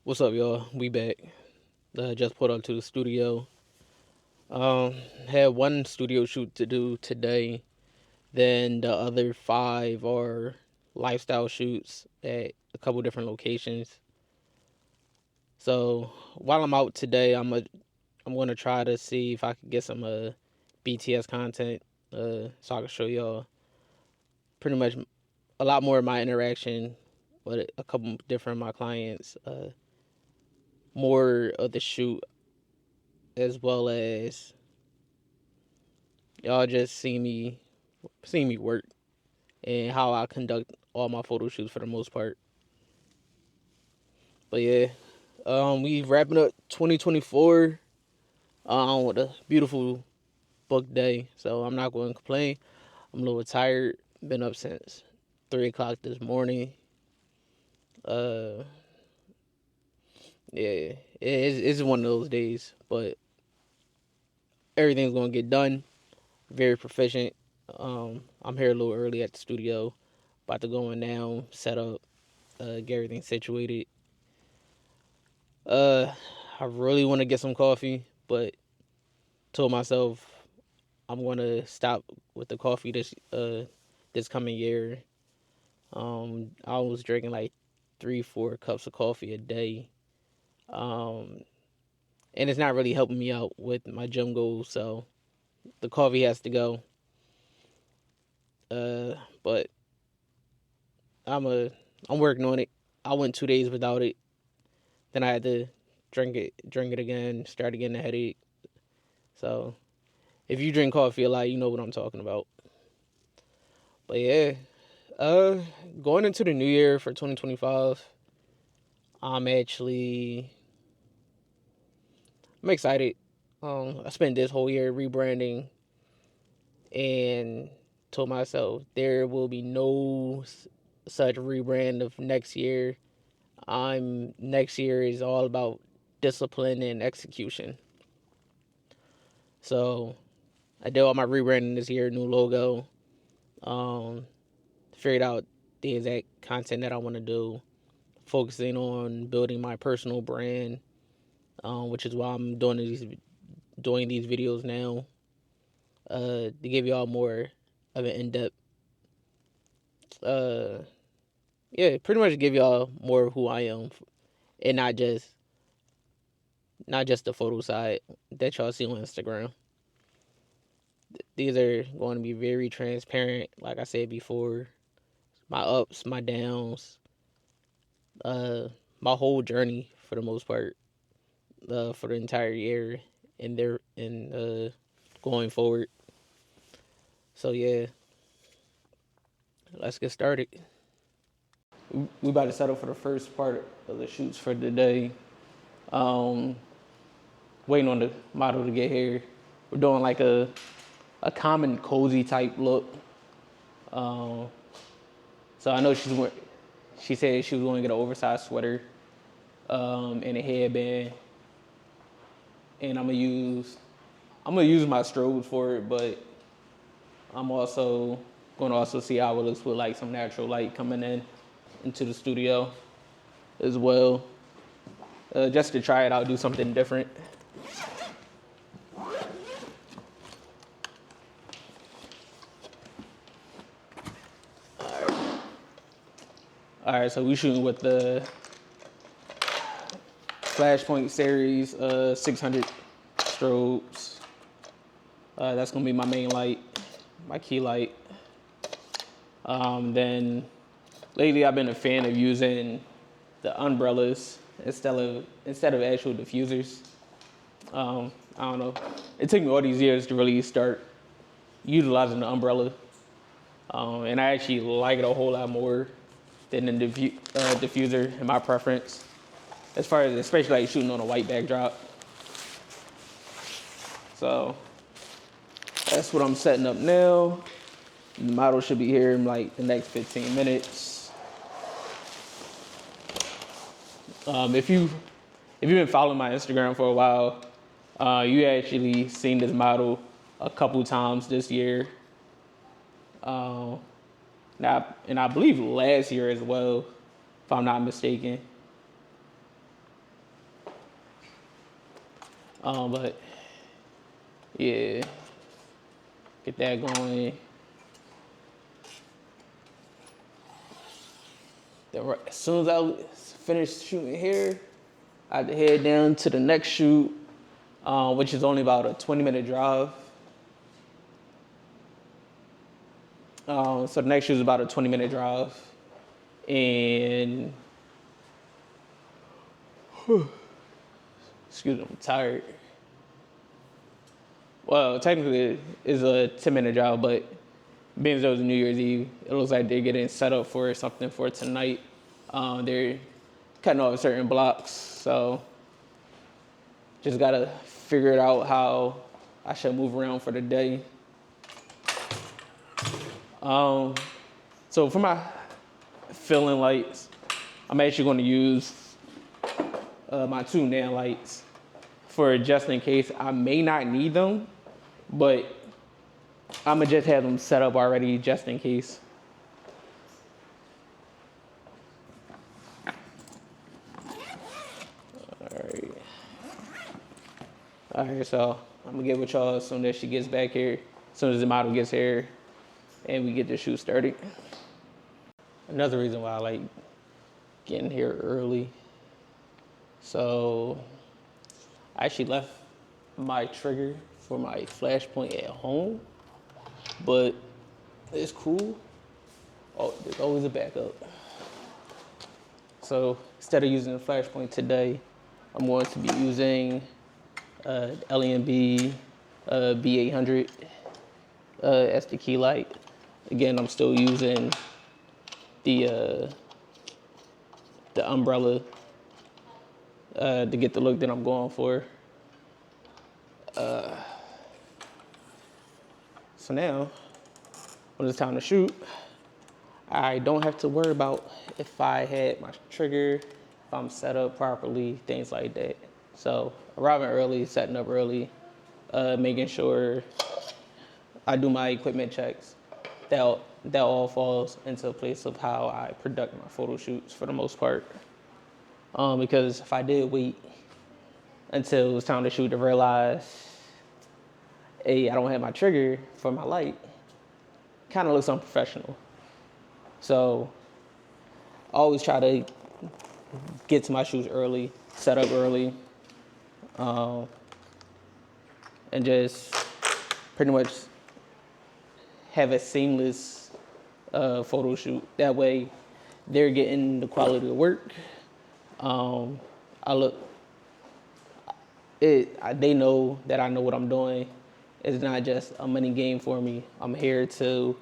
What's up, y'all? We back. Just pulled up to the studio. Had one studio shoot to do today. Then the other five are lifestyle shoots at a couple different locations. So while I'm out today, I'm gonna try to see if I can get some BTS content. So I can show y'all pretty much a lot more of my interaction with a couple different of my clients. More of the shoot as well as y'all just see me work and how I conduct all my photo shoots for the most part. But yeah, we wrapping up 2024 with a beautiful book day, so I'm not going to complain. I'm a little tired. Been up since 3 o'clock this morning. Uh, yeah, it's one of those days, but everything's gonna get done. Very proficient. I'm here a little early at the studio. About to go in now, set up, get everything situated. Uh, I really want to get some coffee, but told myself I'm gonna stop with the coffee this coming year. I was drinking like 3-4 cups of coffee a day. Um, and it's not really helping me out with my gym goals, so the coffee has to go. Uh, but I'm a I'm working on it. I went 2 days without it. Then I had to drink it again, start getting a headache. So if you drink coffee a lot, you know what I'm talking about. But yeah, uh, going into the new year for 2025, I'm actually I'm excited. I spent this whole year rebranding and told myself there will be no such rebrand of next year. I'm Next year is all about discipline and execution. So I did all my rebranding this year, new logo. Um, Figured out the exact content that I want to do, focusing on building my personal brand, which is why I'm doing these videos now, to give y'all more of an in-depth, uh, yeah, pretty much give y'all more of who I am, and not just the photo side that y'all see on Instagram. These are going to be very transparent, like I said before, my ups, my downs, uh, my whole journey for the most part, for the entire year and going forward. So yeah, let's get started. We about to settle for the first part of the shoots for today. Um, Waiting on the model to get here. We're doing like a common cozy type look. Um, so I know she said she was going to get an oversized sweater, and a headband, and I'm gonna use my strobes for it, but I'm also gonna see how it looks with like some natural light coming into the studio as well, just to try it out, do something different. All right, so we shooting with the Flashpoint series 600 strobes. That's gonna be my main light, my key light. Then lately I've been a fan of using the umbrellas instead of actual diffusers. I don't know. It took me all these years to really start utilizing the umbrella, and I actually like it a whole lot more than the diffuser in my preference. As far as especially like shooting on a white backdrop. So that's what I'm setting up now. The model should be here in like the next 15 minutes. If you've been following my Instagram for a while, you actually seen this model a couple times this year. Now, and I believe last year as well, if I'm not mistaken. But yeah, get that going. Then as soon as I finish shooting here, I had to head down to the next shoot, which is only about a 20-minute drive. So the next shoot is about a 20-minute drive. And excuse me, I'm tired. Well, technically it's a 10-minute drive, but being as it was New Year's Eve, it looks like they're getting set up for something for tonight. They're cutting off certain blocks, so just gotta figure it out how I should move around for the day. So for my filling lights, I'm actually going to use my 2 NAND lights for just in case. I may not need them, but I'm gonna just have them set up already just in case. All right, so I'm gonna get with y'all as soon as she gets back here, as soon as the model gets here, and we get the shoot started. Another reason why I like getting here early. So I actually left my trigger for my flash point at home, but it's cool. Oh, there's always a backup. So instead of using the flash point today, I'm going to be using LEMB B800 as the key light. Again, I'm still using the umbrella to get the look that I'm going for. So now, when it's time to shoot, I don't have to worry about if I had my trigger, if I'm set up properly, things like that. So arriving early, setting up early, making sure I do my equipment checks. That all falls into a place of how I conduct my photo shoots for the most part. Because if I did wait until it was time to shoot to realize, hey, I don't have my trigger for my light, kind of looks unprofessional. So I always try to get to my shoots early, set up early, and just pretty much have a seamless photo shoot. That way they're getting the quality of work. They know that I know what I'm doing. It's not just a money game for me. I'm here to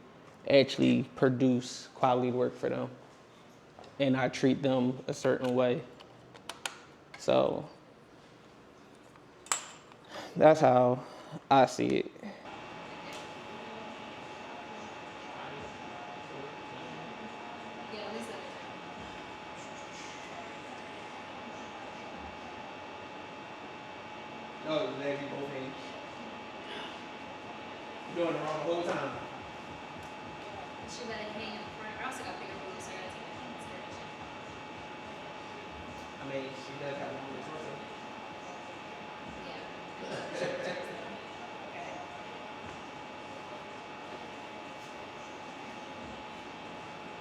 actually produce quality work for them, and I treat them a certain way. So that's how I see it. No, legs both hands. You're doing it wrong the whole time. She let it hang in the front. I also got bigger boobs, so I gotta take that into consideration. I mean, she does have one resource. Yeah. Okay.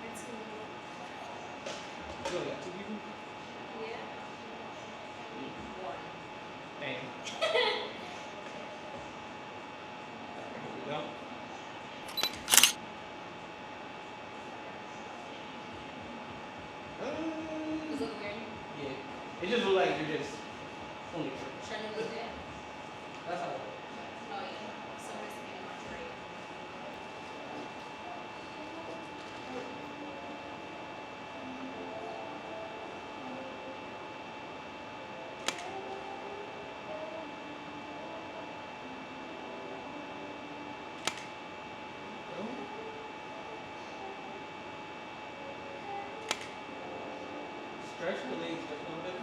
That's cool. You only got 2 people? Yeah. One. Damn. Here we go. Does it look weird? Yeah. It just looks like you're just only Trying to look that? That's how it Oh yeah. So it's the in my tray. Stretch the legs just a little bit.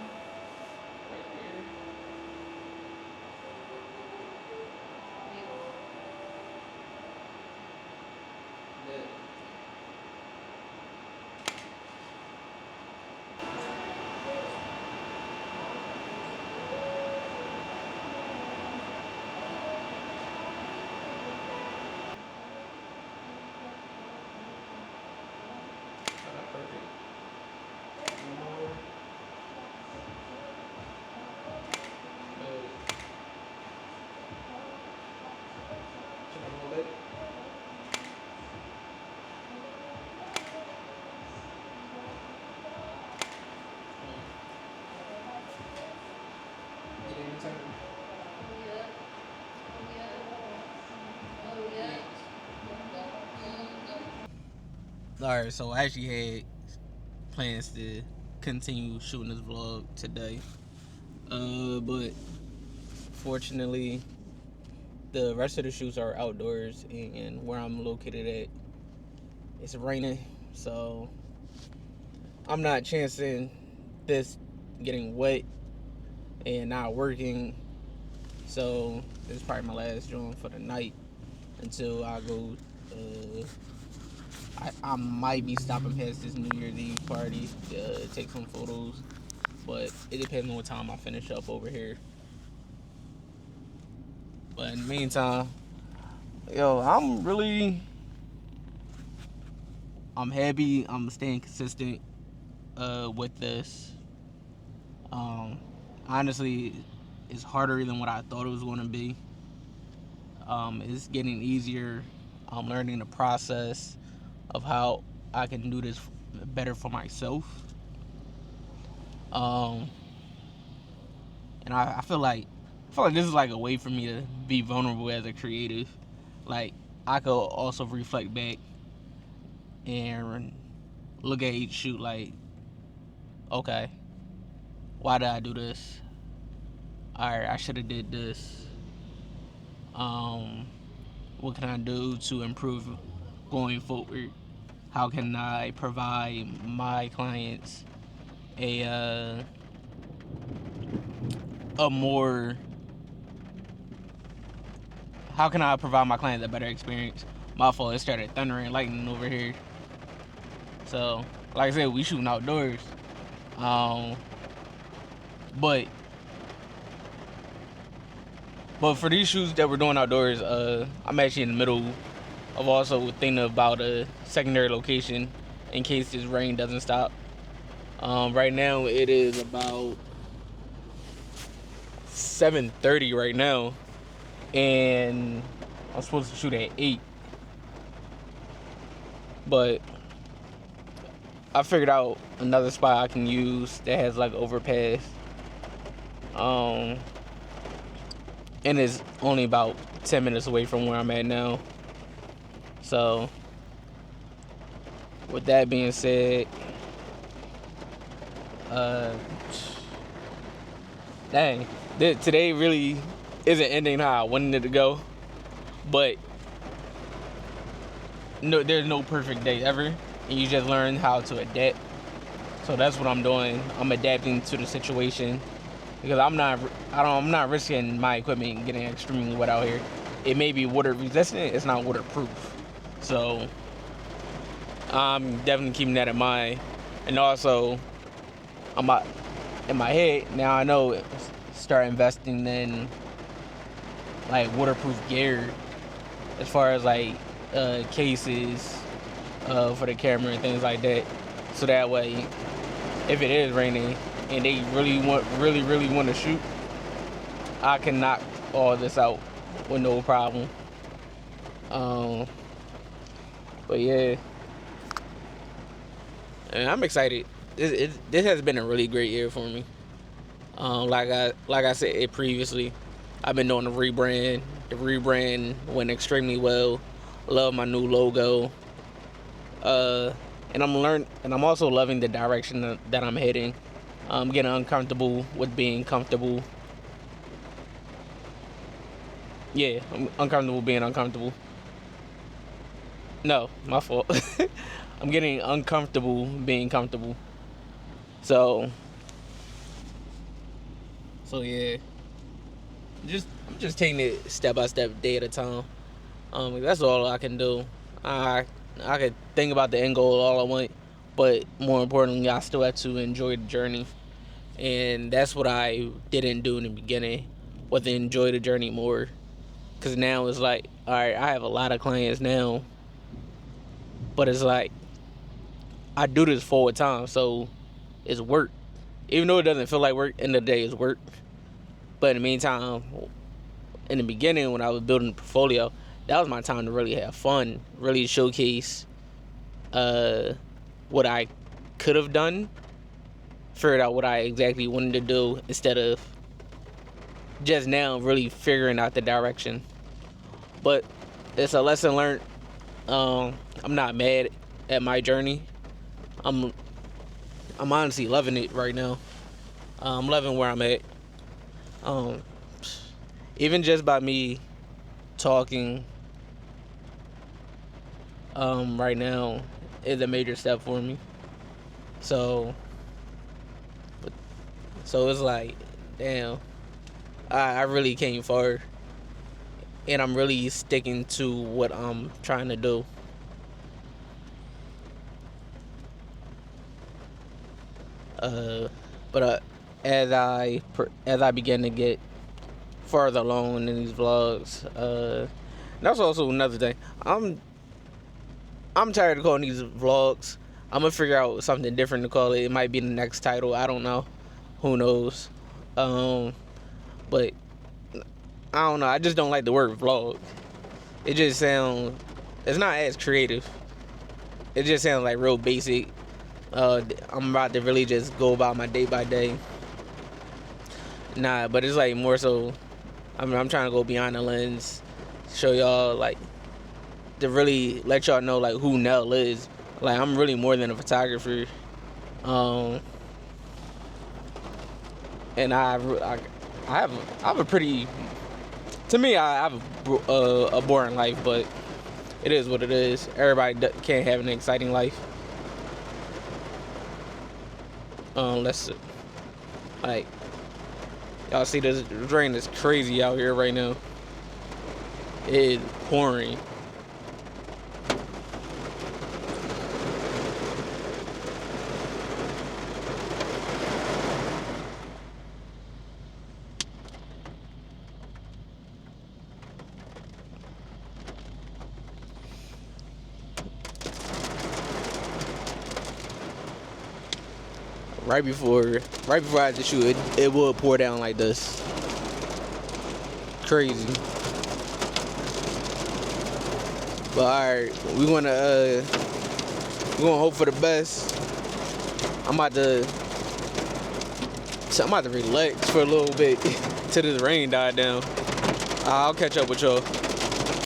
Alright, so I actually had plans to continue shooting this vlog today. But fortunately, the rest of the shoots are outdoors, and where I'm located at, it's raining, so I'm not chancing this getting wet and not working. So this is probably my last joint for the night until I go. I might be stopping past this New Year's Eve party to take some photos, but it depends on what time I finish up over here. But in the meantime, yo, I'm happy. I'm staying consistent with this. Honestly, it's harder than what I thought it was going to be. It's getting easier. I'm learning the process of how I can do this better for myself. And I feel like this is like a way for me to be vulnerable as a creative. Like, I could also reflect back and look at each shoot like, okay, why did I do this? Alright, I should have did this. What can I do to improve going forward? How can I provide my clients a more, how can I provide my clients a better experience? My fault, it started thundering and lightning over here. So, like I said, we shooting outdoors. But for these shoots that we're doing outdoors, I'm actually in the middle of also thinking about a secondary location in case this rain doesn't stop. Right now it is about 7:30 right now, and I'm supposed to shoot at 8. But I figured out another spot I can use that has like overpass. And it's only about 10 minutes away from where I'm at now. So, with that being said, dang, today really isn't ending how I wanted it to go. But no, there's no perfect day ever, and you just learn how to adapt. So that's what I'm doing. I'm adapting to the situation because I'm not risking my equipment getting extremely wet out here. It may be water resistant, it's not waterproof. So I'm definitely keeping that in mind. And also, I'm in my head now. I know start investing in like waterproof gear, as far as like cases for the camera and things like that. So that way, if it is raining and they really want to shoot, I can knock all this out with no problem. But yeah, and I'm excited. This has been a really great year for me. Like I said previously, I've been doing the rebrand. The rebrand went extremely well. Love my new logo. And I'm also loving the direction that I'm heading. I'm getting uncomfortable with being comfortable. Yeah, I'm uncomfortable being uncomfortable. No, my fault. I'm getting uncomfortable being comfortable. So yeah, I'm just taking it step by step, day at a time. That's all I can do. I could think about the end goal all I want, but more importantly, I still have to enjoy the journey. And that's what I didn't do in the beginning, was to enjoy the journey more. Because now it's like, all right, I have a lot of clients now, but it's like, I do this full time, so it's work. Even though it doesn't feel like work, end of the day, it's work. But in the meantime, in the beginning, when I was building the portfolio, that was my time to really have fun, really showcase what I could have done, figured out what I exactly wanted to do, instead of just now really figuring out the direction. But it's a lesson learned. I'm not mad at my journey. I'm honestly loving it right now. I'm loving where I'm at. Um, Even just by me talking right now is a major step for me. So it's like, damn, I really came far, and I'm really sticking to what I'm trying to do. But as I begin to get further along in these vlogs, that's also another thing. I'm tired of calling these vlogs. I'm gonna figure out something different to call it. It might be the next title. I don't know. Who knows? But I don't know. I just don't like the word vlog. It just sounds. It's not as creative. It just sounds like real basic. I'm about to really just go about my day by day. Nah, but it's like more so. I'm trying to go beyond the lens, show y'all like to really let y'all know like who Nell is. Like I'm really more than a photographer, and I have a pretty. To me, I have a boring life, but it is what it is. Everybody can't have an exciting life. Let's like y'all see this rain is crazy out here right now. It's pouring. Right before I had to shoot it would pour down like this. Crazy. But alright, we're gonna hope for the best. I'm about to relax for a little bit till this rain died down. I'll catch up with y'all.